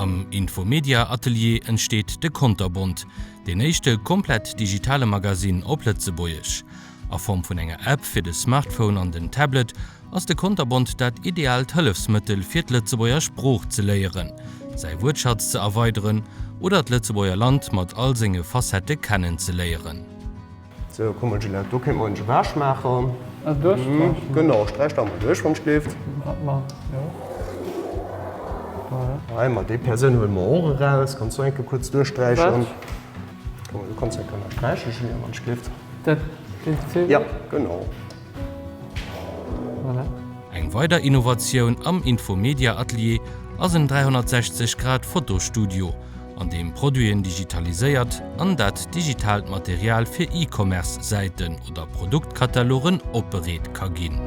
Am Infomedia Atelier entsteht de Konterbund, den nächste komplett digitale Magazin op Lützeburg. A Form vun enger App fir de Smartphone an den Tablet ass de Konterbund dat ideal Hëllefsmittel fir d Lützeburger Spruch ze leieren, sei Wirtschatz ze erweiteren oder d Lützeburger Land mat all senge Facette kennen ze leieren. So, komm mal, du kannst mal einen Wasch machen. Genau, streich da mal durch, wenn schläft. Ja. Einmal die Person holen wir Ohren raus, kannst du einfach kurz durchstreichen. Komm, du kannst ja keine streichen, wenn man schläft. Ja, genau. Eng weiter Innovation am Infomedia Atelier als ein 360-Grad-Fotostudio, an dem Produkte digitalisiert, an dat digitales Material für E-Commerce-Seiten oder Produktkatalogen operiert kann gehen.